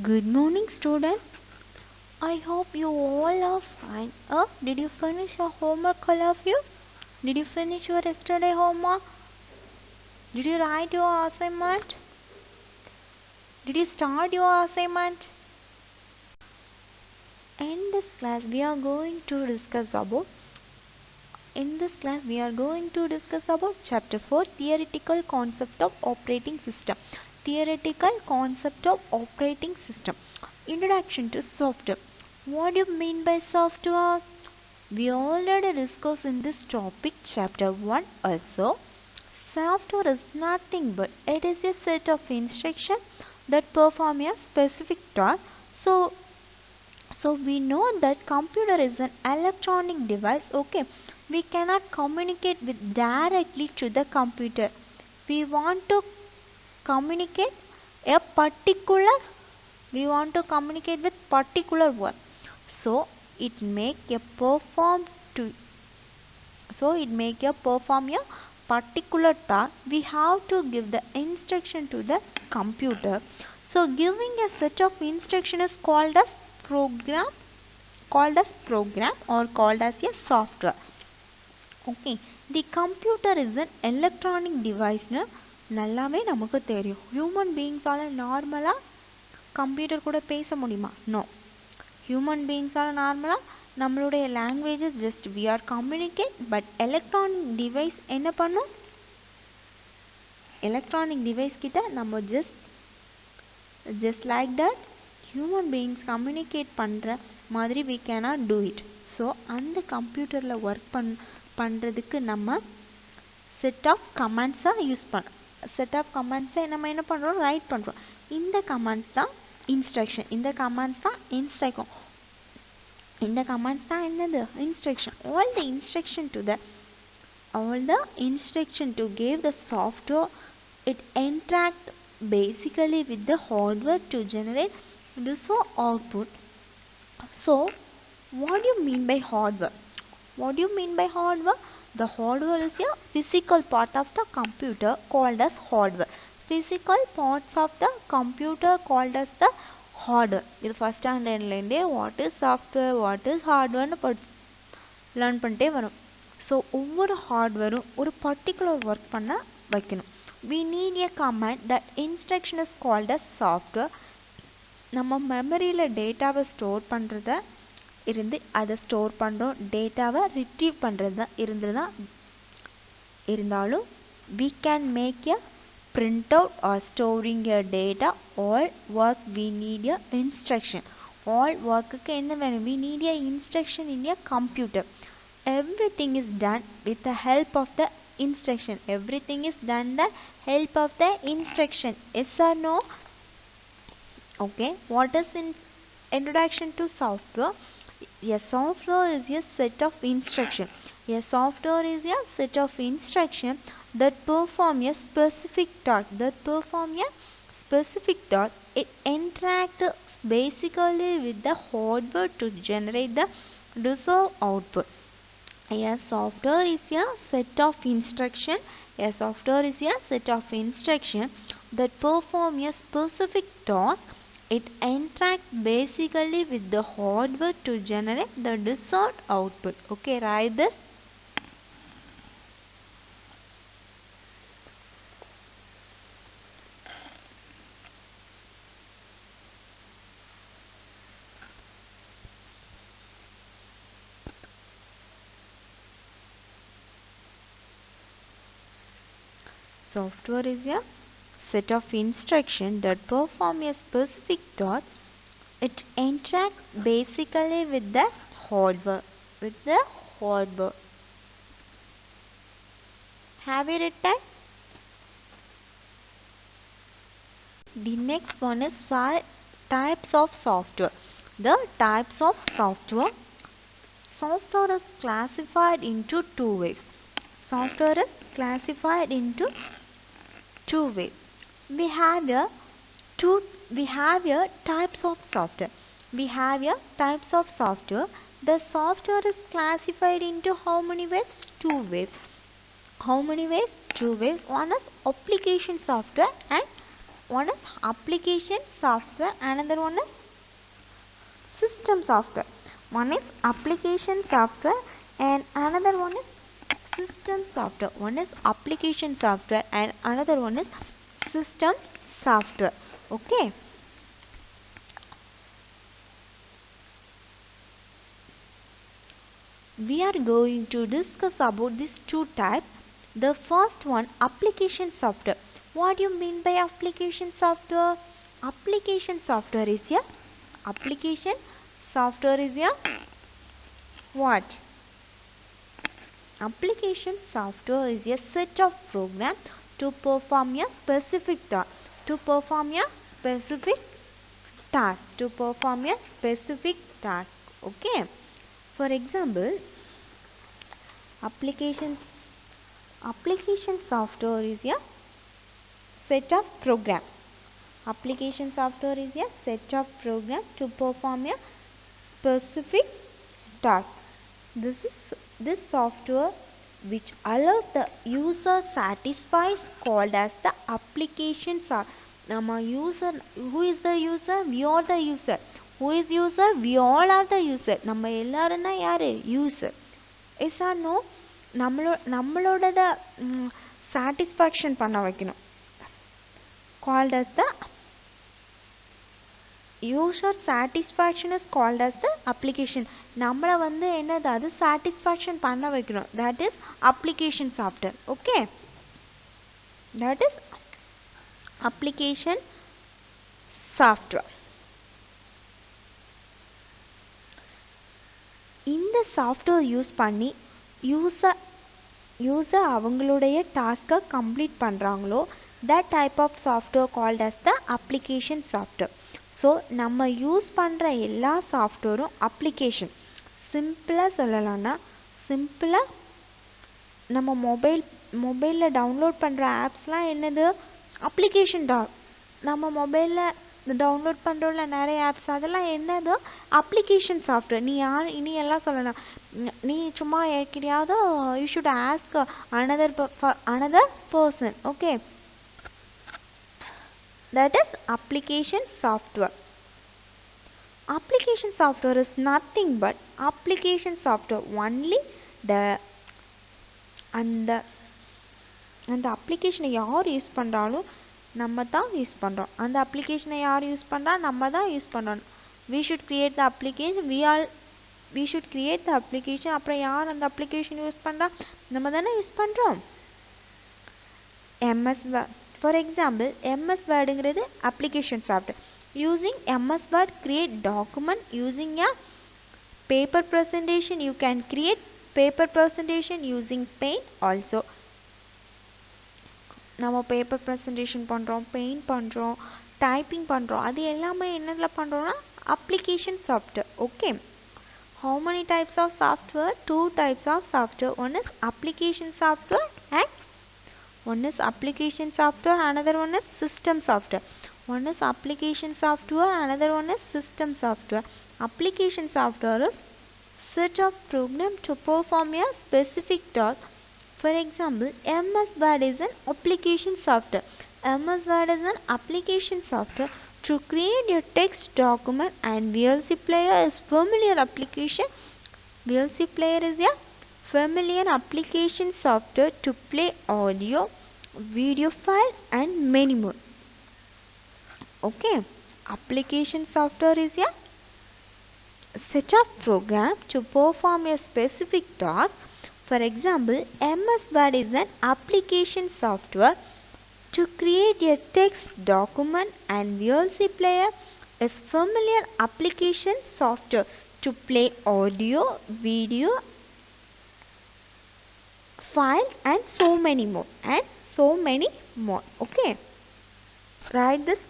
Good morning, students. I hope you all are fine. Did you finish your homework, all of you? Did you finish your yesterday homework? Did you write your assignment? Did you start your assignment? In this class, we are going to discuss about chapter 4, theoretical concept of operating system. Theoretical concept of operating system. Introduction to software. What do you mean by software? We already discussed in this topic chapter 1 also. Software is nothing but it is a set of instructions that perform a specific task. So we know that computer is an electronic device. Okay, we cannot communicate with directly to the computer. We want to communicate a particular. We want to communicate with particular one. So it make a perform a particular task. We have to give the instruction to the computer. So giving a set of instruction is called as program or called as a software. Okay, the computer is an electronic device. நல்லாவே நமக்கு தெரியும். Human beings ஆல நார்மலா computer கூட பேச முடியுமா? No. Human beings ஆல நார்மலா நம்மளுடைய languages just we are communicate, but electronic device என்ன பண்ணும்? Electronic device கிட்ட நம்ம just like that human beings communicate பண்ற மாதிரி we cannot do it. So அந்த கம்ப்யூட்டர்ல ஒர்க் பண்றதுக்கு நம்ம set of commands யூஸ் பண்ணோம். Set of commands நம்ம என்ன பண்றோம்? ரைட் பண்றோம். இந்த commands தான் instruction. இந்த commands தான் instruction. இந்த commands தான் என்னது? Instruction. All the instruction to give the software, it interact basically with the hardware to generate this output. So what do you mean by hardware? The hardware is a physical part of the computer called as hardware. Physical parts of the computer called as the hardware. இது first standard லேந்தே what is software, what is hardware னு learn பண்ணிட்டே வரும். So ஒவ்வொரு hardwareம் ஒரு particular work பண்ண வைக்கணும். We need a command. That instruction is called as software. நம்ம மெமரியில டேட்டாவை ஸ்டோர் பண்றத இருந்து அதை ஸ்டோர் பண்றோம். டேட்டாவை ரிட்ரீவ் பண்றதா இருந்தாலும் we can make a printout or storing a data. All work we need a instruction. All work க்கு என்ன வேணும்? We need a instruction in a computer. Everything is done with the help of the instruction. Everything is done the help of the instruction. Yes or no? Okay, what is introduction to software? A software is a set of instruction. A software is a set of instruction that perform a specific task. It interacts basically with the hardware to generate the desired output. A software is a set of instruction. That perform a specific task. It interacts basically with the hardware to generate the desired output. Okay, write this. Software is a set of instructions that perform a specific task. It interacts basically with the hardware. Have you read that? The next one is types of software. The types of software. Software is classified into two ways. We have types of software. The software is classified into how many ways? Two ways. One is application software and One is application software, another one is system software. One is application software and another one is system software. One is application software and another one is system software. Okay. We are going to discuss about these two types. The first one, application software. What do you mean by application software? Application software is a what? Application software is a set of programs to perform a specific task. Okay. For example, application software is a set of programs. Application software is a set of programs to perform a specific task. This software which allows the user satisfies called as the application software. Who is the user? We are the user. Who is user? We all are the user. நம்ம எல்லாரும் தான் யாரு? User. Yes or no? நம்மளோட satisfaction பண்ண வைக்கணும். Called as the user satisfaction is called as the application. நம்மள வந்து என்னது அது satisfaction பண்ண வைக்கணும். That is application software. Okay. That is application software. இந்த சாஃப்ட்வேர் யூஸ் பண்ணி யூசர் அவங்களுடைய டாஸ்கை கம்ப்ளீட் பண்ணுறாங்களோ that type of software called as the application software. So நம்ம யூஸ் பண்ணுற எல்லா சாஃப்ட்வேரும் அப்ளிகேஷன். சிம்பிளாக சொல்லலாம்னா நம்ம மொபைலில் டவுன்லோட் பண்ணுற ஆப்ஸ்லாம் என்னது? அப்ளிகேஷன் தான். நம்ம மொபைலில் டவுன்லோட் பண்ணுறோம்ல நிறைய ஆப்ஸ், அதெல்லாம் என்னது? Application software. நீ எல்லாம் சொல்லலாம். நீ சும்மா யாருக்கிட்டையாவது you should ask another person. Okay. That is application software. Application software is nothing but application software only. அந்த அப்ளிகேஷனை யார் யூஸ் பண்ணுறாலும் நம்ம தான் யூஸ் பண்ணுறோம். அந்த அப்ளிகேஷனை யார் யூஸ் பண்ணுறா? நம்ம தான் யூஸ் பண்ணுறோம். we should create the application. we should create the application. அப்புறம் யார் அந்த அப்ளிகேஷன் யூஸ் பண்ணுறா? நம்ம தானே யூஸ் பண்ணுறோம். MS Word. For example, MS Wordங்கிறது application software. Using MS Word, create document. Using a paper presentation, you can create paper presentation using Paint also. நம்ம paper presentation பண்ணுறோம், paint பண்ணுறோம், டைப்பிங் பண்ணுறோம். அது எல்லாமே என்னதில் பண்ணுறோன்னா application software. Okay. How many types of software? 2 types of software. One is application software and one is application software, another one is system software. One is application software, another one is system software. Application software is set of program to perform a specific task. For example, MS Word is an application software. MS Word is an application software to create a text document, and VLC Player is familiar application. VLC Player is a familiar application software to play audio, video file and many more. Okay. Application software is a set of program to perform a specific task. For example, MS Word is an application software to create a text document, and VLC Player is familiar application software to play audio, video, file and so many more. Okay. Write this.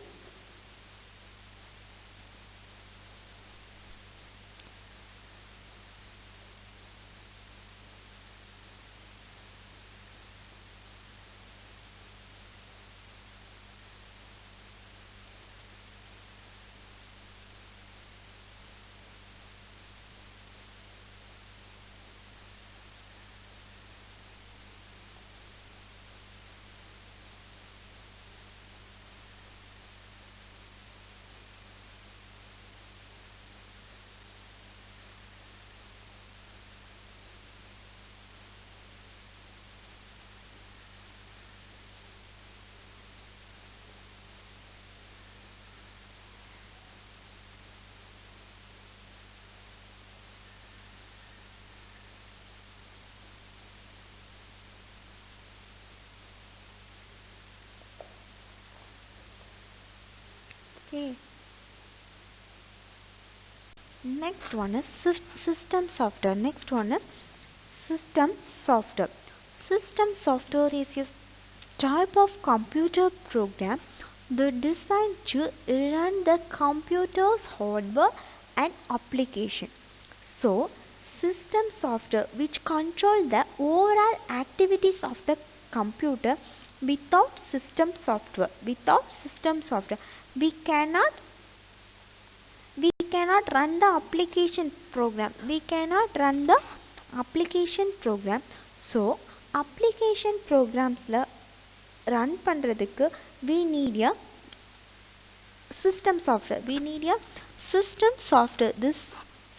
Okay. Next one is system software. Next one is system software. System software is a type of computer program that designed to run the computer's hardware and application. So, system software which control the overall activities of the computer. Without system software, we cannot run the application program. So, application programs la run பண்றதுக்கு we need a system software. This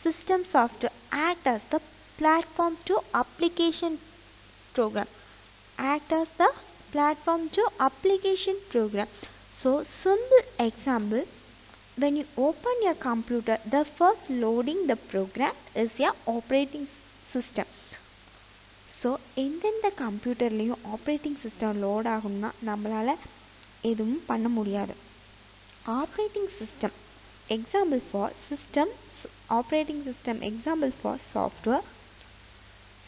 system software act as the platform to application program. So, simple example, when you open your computer, the first loading the program is your operating system. So, எந்தெந்த கம்ப்யூட்டர்லையும் operating system load ஆகணும்னா நம்மளால் எதுவும் பண்ண முடியாது. Operating system example for software.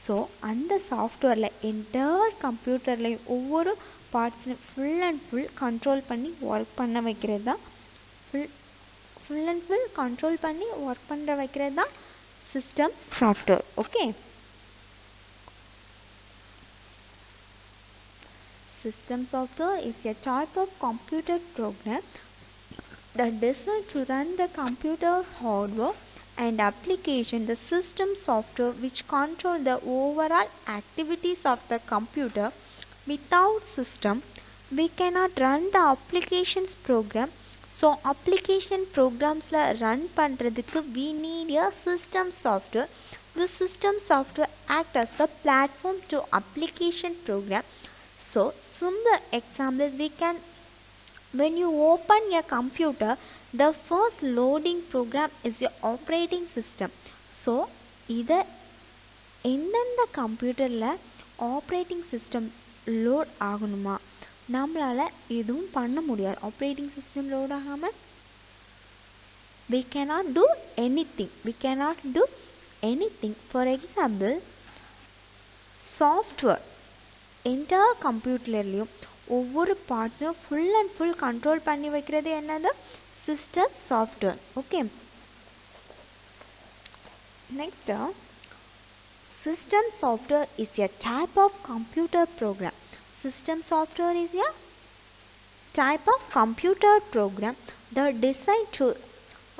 So அந்த சாஃப்ட்வேரில் entire கம்ப்யூட்டர்லையும் ஒவ்வொரு பார்ட்ஸையும் ஃபுல் அண்ட் ஃபுல் கண்ட்ரோல் பண்ணி ஒர்க் பண்ண வைக்கிறது தான் system software. Okay. System software is a type of computer program that designed to run the computer's hardware and application. The system software which control the overall activities of the computer. Without system, we cannot run the applications program. So, application programs la run பண்றதுக்கு we need a system software. The system software act as the platform to application program. So, simple example, when you open your computer, the first loading program is your operating system. So, இதை எந்தெந்த கம்ப்யூட்டரில் operating system load ஆகணுமா நம்மளால் எதுவும் பண்ண முடியாது. Operating system load ஆகாமல் we cannot do anything. For example, software entire கம்ப்யூட்டர்லையும் ஒவ்வொரு பார்ட்ஸையும் ஃபுல் அண்ட் ஃபுல் கண்ட்ரோல் பண்ணி வைக்கிறது என்னது? System software. Okay. Next, system software is a type of computer program. System software is a type of computer program that designed to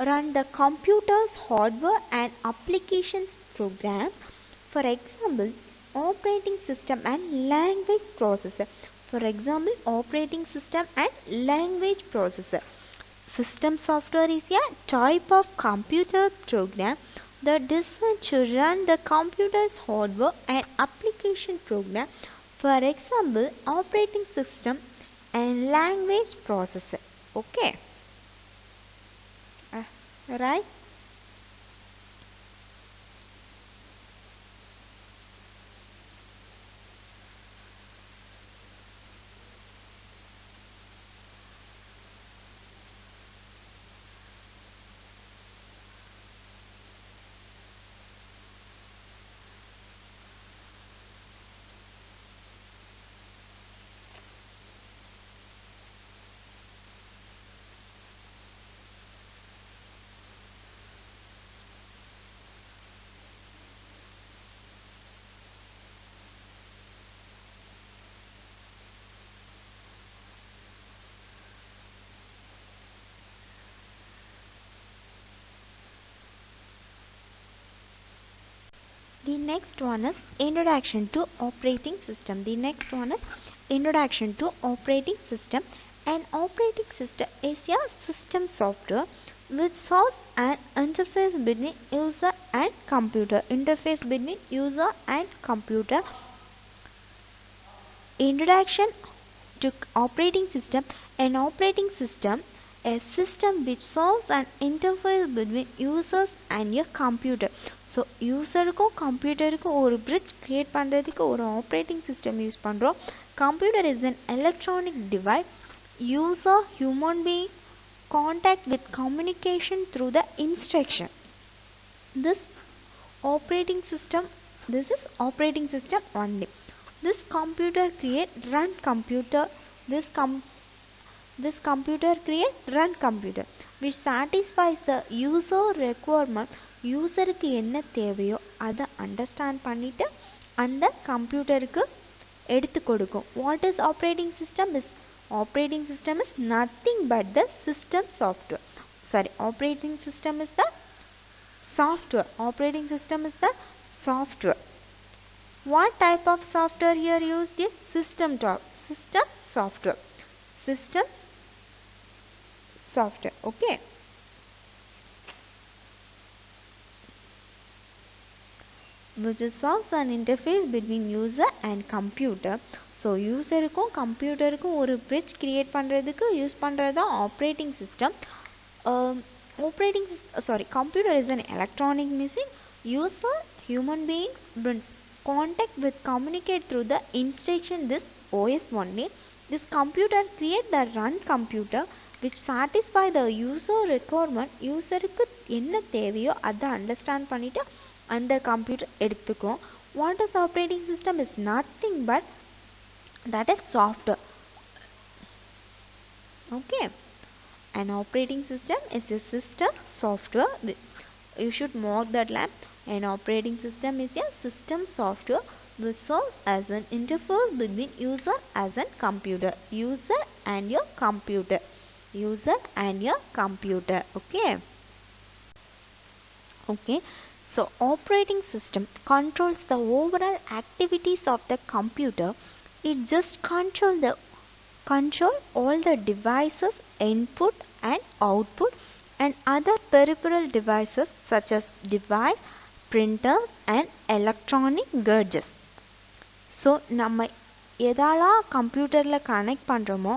run the computer's hardware and applications program. For example, operating system and language processor. System software is a type of computer program that designed to run the computer's hardware and application program. For example, operating system and language processor. Okay. Right? The next one is introduction to operating system. An operating system is a system software which solves an interface between user and computer. Introduction to operating system. An operating system, a system which solves an interface between users and your computer. So யூஸருக்கும் கம்ப்யூட்டருக்கும் ஒரு bridge create பண்ணுறதுக்கு ஒரு operating system use பண்ணுறோம். Computer is an electronic device. User, human being contact with communication through the instruction. This operating system, this is operating system only. This computer create run computer. This computer create run computer which satisfies the user requirement. யூசருக்கு என்ன தேவையோ அதை understand பண்ணிட்டு அந்த கம்ப்யூட்டருக்கு எடுத்து கொடுக்கும். What is operating system? Operating system is nothing but the system software. Sorry, operating system is the software. Operating system is the software. What type of software here used is system software. System software. Okay. Which solves an interface between user and computer. So யூசருக்கும் கம்ப்யூட்டருக்கும் ஒரு bridge create பண்ணுறதுக்கு use பண்ணுறது தான் operating system. Computer is an electronic machine used for human beings when contact with communicate through the instruction this OS only. This computer create the run computer which satisfy the user requirement. யூசருக்கு என்ன தேவையோ அதை understand பண்ணிட்டு அந்த computer எடுத்துக்கும். What is operating system is nothing but that is software. Okay, an operating system is a system software. You should mark that line. An operating system is a system software which serves as an interface between user as a computer. User and your computer. User and your computer. Okay. Okay. So operating system controls the overall activities of the computer. It just control all the devices input and output and other peripheral devices such as device, printer and electronic gadgets. So நம்ம எதாலாம் கம்ப்யூட்டர்ல connect பண்றோமோ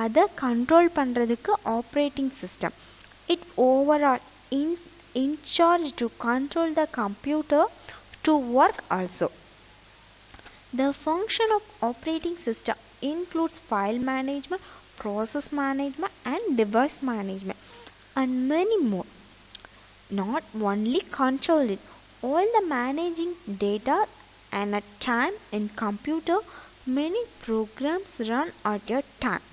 அதை control பண்றதுக்கு operating system. It overall in charge to control the computer to work also. The function of operating system includes file management, process management and device management and many more. Not only control it, all the managing data and at time in computer, many programs run at a time.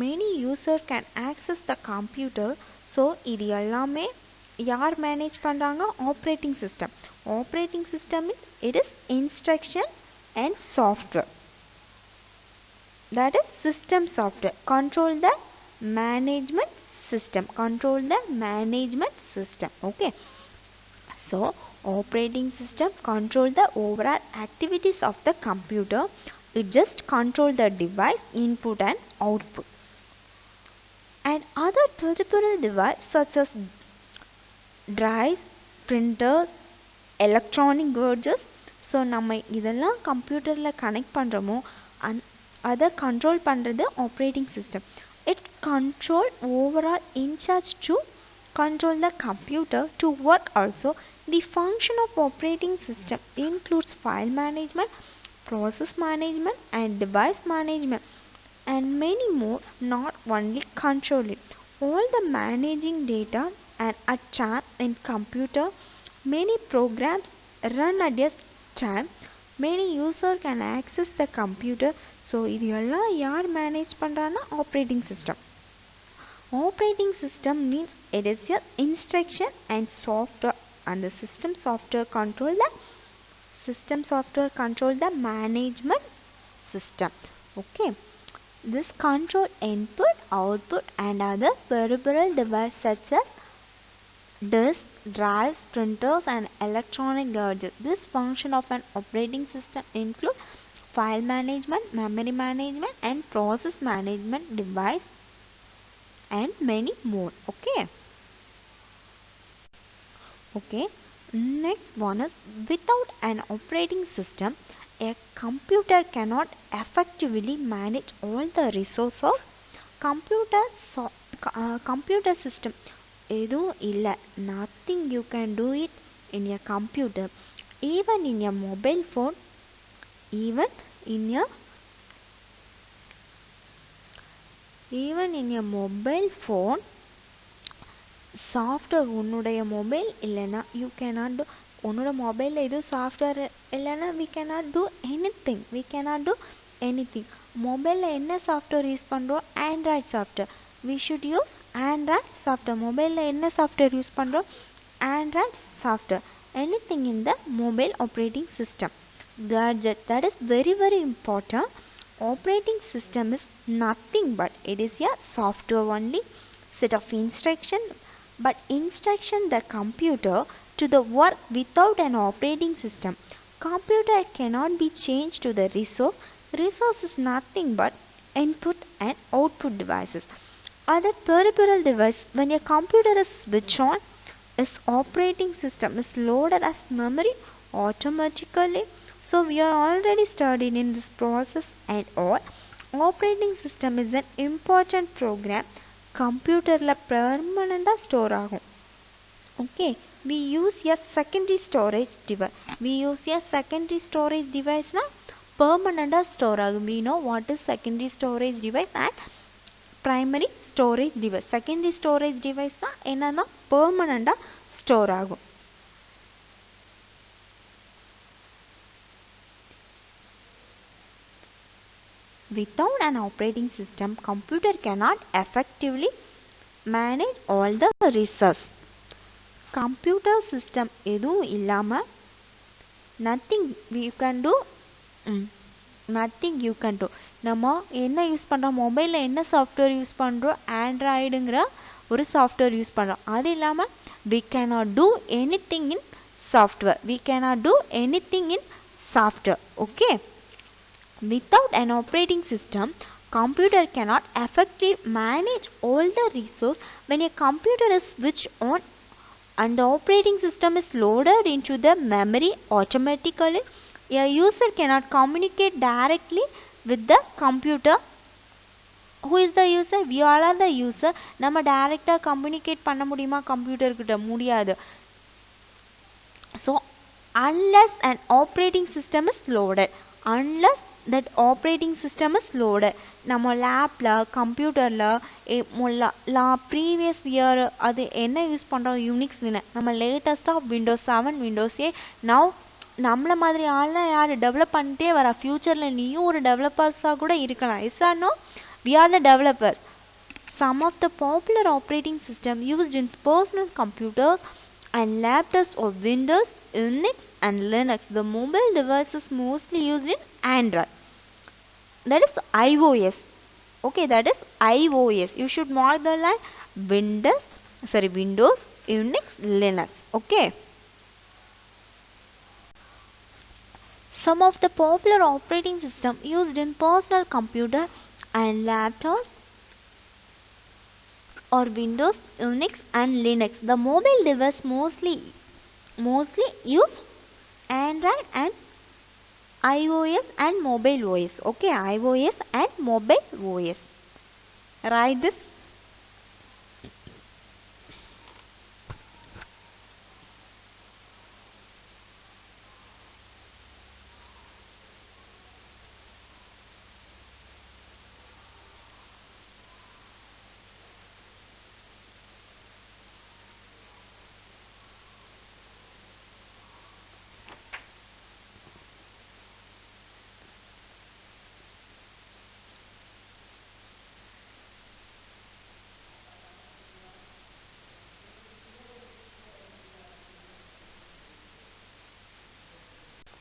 Many users can access the computer. So இது எல்லாமே யார் manage பண்றாங்க? Operating system. Operating system it is instruction and software. That is system software. Control the management system. Control the management system. Okay. So operating system control the overall activities of the computer. It just control the device input and output. And other peripheral device such as drives, printers, electronic gadgets. So நம்ம இதெல்லாம் கம்ப்யூட்டரில் connect பண்ணுறோமோ அதை control பண்ணுறது operating system. It control overall in charge to control the computer to work also. The function of operating system includes file management, process management and device management and many more. Not only control it, all the managing data and a time in computer, many programs run at a time, many users can access the computer. So இதெல்லாம் யார் manage பண்றானா? Operating system. Operating system means it is your instruction and software, and the system software control the management system. Okay, this control input, output and other peripheral devices such as disk, drives, printers and electronic gadgets. This function of an operating system include file management, memory management and process management, device and many more. Okay, next one is, without an operating system a computer cannot effectively manage all the resources of computer system. எதுவும் இல்லை, nothing you can do it in your computer, even in your mobile phone, even in your even in a mobile phone software உன்னுடைய mobile இல்லைன்னா you cannot do உன்னோட மொபைலில் எதுவும் software இல்லைன்னா we cannot do anything மொபைலில் என்ன software use பண்ணுறோம் Android software we should use Android software மொபைலில் என்ன சாஃப்ட்வேர் யூஸ் பண்ணுறோம் Android software anything in the mobile operating system gadget that is very very important operating system is nothing but it is a software only set of instruction but instruction the computer to the work without an operating system computer cannot be changed to the resource is nothing but input and output devices other peripheral device when a computer is switched on its operating system is loaded as memory automatically so we are already studied in this process and all operating system is an important program computer la permanent store agum okay we use a secondary storage device na permanent store agum we know what is secondary storage device and primary storage device secondary storage device na enna na permanent store agum without an operating system computer cannot effectively manage all the resources computer system edum illama nothing you can do நம்ம என்ன use பண்றோம் மொபைல்ல என்ன software use பண்றோம் ஆண்ட்ராய்டுங்கற ஒரு software use பண்றோம் அது இல்லாம we cannot do anything in software okay without an operating system computer cannot effectively manage all the resources when a computer is switched on and the operating system is loaded into the memory automatically a user cannot communicate directly with the computer who is the user we all are the user நம்ம டைரக்ட்டா communicate பண்ண முடியுமா computer கிட்ட முடியாது so unless an operating system is loaded unless that operating system is loaded நம்ம லேப்ல கம்ப்யூட்டர்ல previous year அது என்ன யூஸ் பண்றோம் யூனிக்ஸ் நம்ம லேட்டஸ்டா விண்டோஸ் 7 விண்டோஸ் 8 now நம்மள மாதிரி ஆள யார் டெவலப் பண்ணிட்டே வர ஃபியூச்சர்ல நீயும் ஒரு டெவலப்பர்ஸா கூட இருக்கலாம் is or no we are the developers some of the popular operating system used in personal computers and laptops or Windows Unix and Linux the mobile devices mostly used in Android that is iOS okay that is iOS you should mark the line Windows Unix Linux okay some of the popular operating system used in personal computer and laptops or Windows Unix and Linux the mobile device mostly use Android and iOS and mobile OS okay iOS and mobile OS write this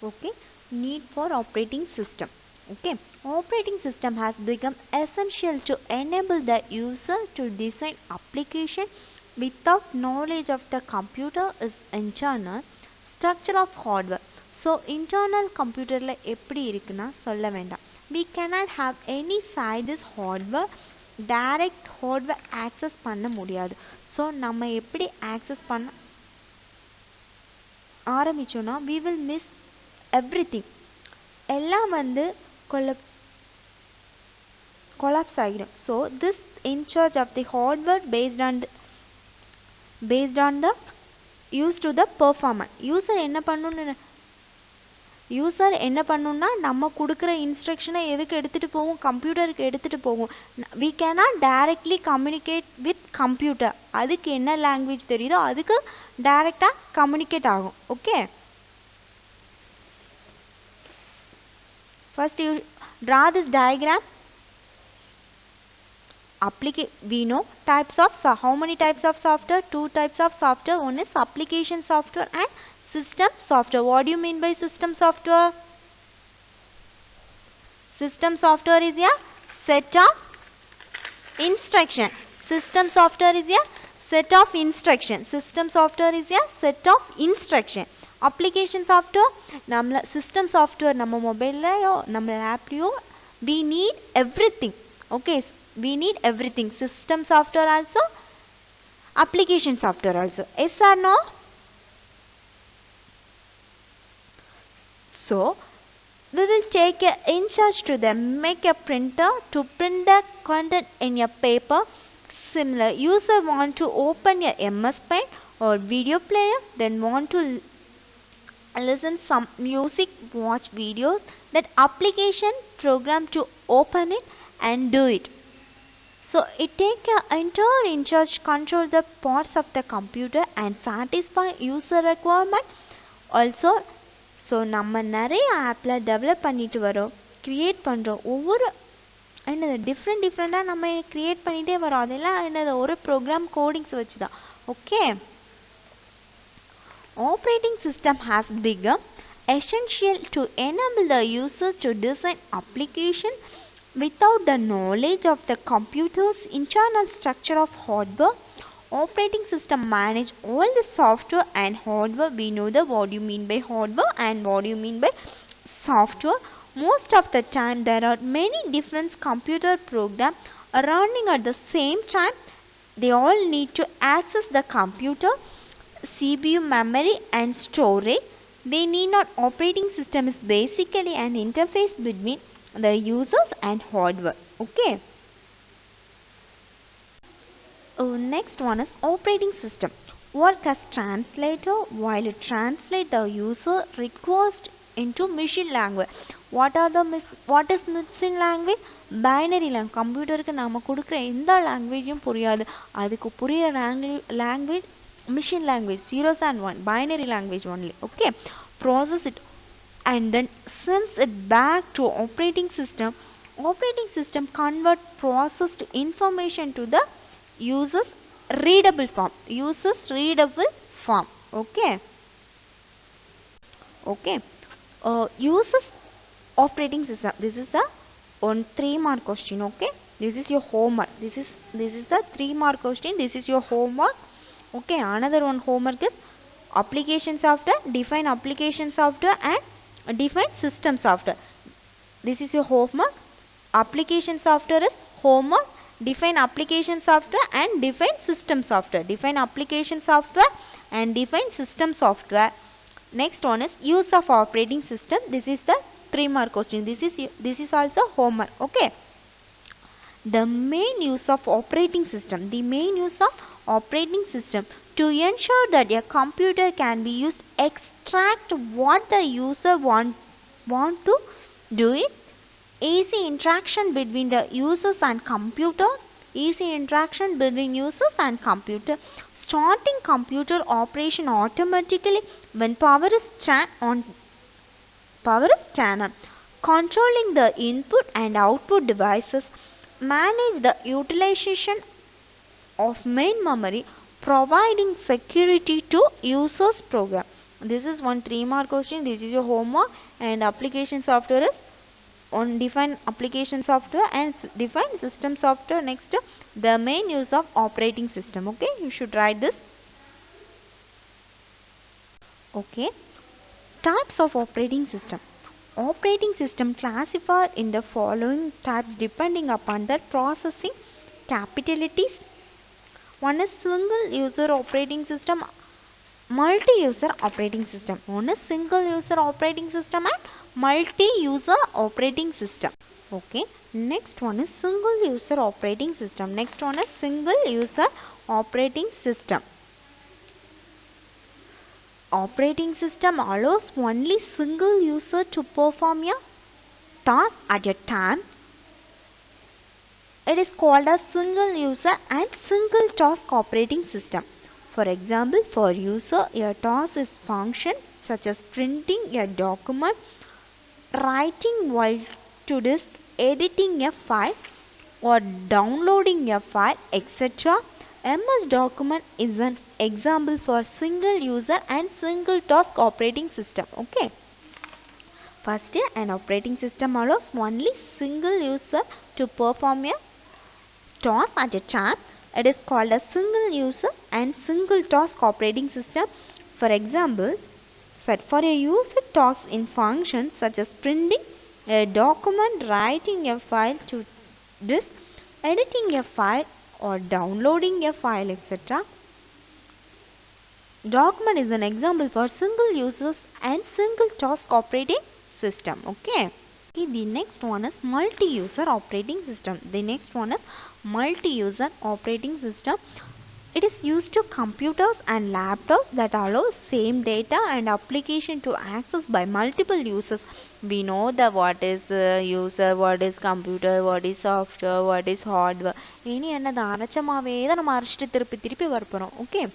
okay need for operating system okay operating system has become essential to enable the user to design application without knowledge of the computer is internal structure of hardware so internal computer la eppadi irukuna solla vendam we cannot have any side this hardware direct hardware access பண்ண முடியாது so நம்ம எப்படி access பண்ண ஆரம்பிச்சோம்னா we will miss everything எல்லாம் வந்து collapse ஆகிடும் so this in charge of the hardware based on the use to the performance user என்ன பண்ணனும் யூசர் என்ன பண்ணணும்னா நம்ம கொடுக்குற இன்ஸ்ட்ரக்ஷனை எதுக்கு எடுத்துகிட்டு போகும், கம்ப்யூட்டருக்கு எடுத்துகிட்டு போகும். we cannot directly communicate with computer. அதுக்கு என்ன லாங்குவேஜ் தெரியுதோ அதுக்கு டைரெக்டாக கம்யூனிகேட் ஆகும். Okay, first you draw this diagram. We know types of how many types of software? 2 types of software. One is application software and system software. What do you mean by system software? System software is a set of instruction. System software is a set of instruction. System software is a set of instruction. Application software, நம்ம system software நம்ம மொபைல்லையோ நம்ம லேப்லையோ we need everything. Okay, we need everything. System software also, application software also. Yes or no? So we will take a in-charge to them, make a printer to print the content in a paper. Similar, user want to open a MS Paint or video player, then want to listen some music, watch videos, that application program to open it and do it. So it take a entire in charge control the parts of the computer and satisfy user requirement also. So நம்ம நிறைய ஆப்பில் develop பண்ணிட்டு வரோம், create பண்ணுறோம். ஒவ்வொரு என்னது டிஃப்ரெண்ட்டாக நம்ம க்ரியேட் பண்ணிகிட்டே வரோம். அதெல்லாம் என்னது ஒரு ப்ரோக்ராம் கோடிங்ஸ் வச்சு தான். Okay, operating system has become essential to enable the user to design application without the knowledge of the computer's internal structure of hardware. Operating system manage all the software and hardware. We know the what you mean by hardware and what you mean by software. Most of the time there are many different computer programs running at the same time. They all need to access the computer, CPU, memory and storage. They need not. Operating system is basically an interface between the users and hardware. Okay. Next one is operating system. Work as translator while it translate the user request into machine language. What is machine language? Binary language. கம்ப்யூட்டருக்கு நாம கொடுக்குற எந்த லாங்குவேஜும் புரியாது. அதுக்கு புரியுற language machine language, zeros and one, binary language only. Okay, process it and then sends it back to operating system. Operating system convert processed information to the user's readable form. Okay. User's operating system. This is the 3-mark question. Okay, this is your homework. This is the 3-mark question. This is your homework. Okay, another one homework is application software, define application software and define system software. This is your homework. Application software is homework. Define application software and define system software. Define application software and define system software. Next one is use of operating system. This is the 3-mark question. This is also homework. Okay. The main use of operating system. The main use of operating system to ensure that a computer can be used, extract what the user want to do it. Easy interaction between the users and computer. Easy interaction between users and computer. Starting computer operation automatically when power is turned on. Controlling the input and output devices. Manage the utilization of main memory, providing security to users program. This is one 3-mark question. This is your homework. And application software is on define application software and define system software. Next, the main use of operating system. Okay, you should write this. Okay, types of operating system. Operating system classified in the following types depending upon their processing capabilities. One is single user operating system, multi-user operating system. One is single user operating system and multi-user operating system. Okay. Next one is single user operating system. Next one is single user operating system. Operating system allows only single user to perform a task at a time. It is called a single user and single task operating system. For example, for user, a task is function such as printing a document, writing while to disk, editing a file, or downloading a file, etc. MS Document is an example for single user and single task operating system. Okay. First, an operating system allows only single user to perform a task at a time. It is called a single user and single task operating system. For example, for a user tasks in functions such as printing a document, writing a file to disk, editing a file, or downloading a file, etc. Document is an example for single users and single task operating system. Okay. The next one is multi-user operating system. Multi-user operating system. It is used to computers and laptops that allow same data and application to access by multiple users. We know the what is user, what is computer, what is software, what is hardware. Okay.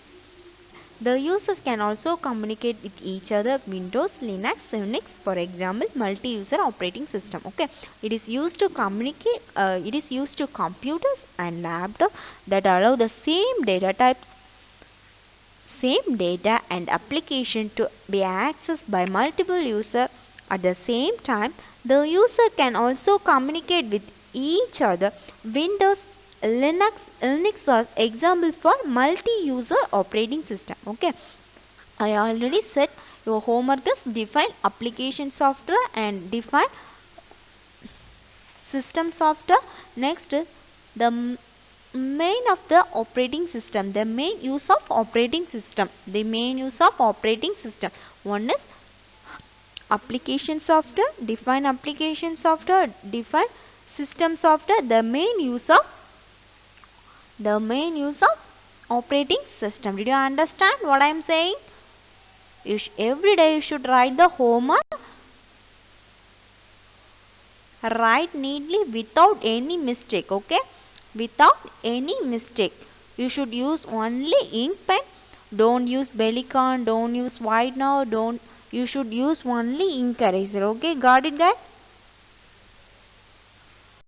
The users can also communicate with each other. Windows, Linux, Unix, for example, multi-user operating system. Okay, it is used to communicate. It is used to computers and laptops that allow the same data types, same data and application to be accessed by multiple users at the same time. The user can also communicate with each other. Windows, Linux are example for multi-user operating system. Okay, I already said your homework is define application software and define system software. Next is the main of the operating system, the main use of operating system. One is application software, define application software, define system software. The main use of operating system. Did you understand what I am saying? Every day you should write the homework. Write neatly without any mistake. Okay, without any mistake. You should use only ink pen. Don't use Bellicon, don't use whitener, you should use only ink eraser. Okay, got it guys?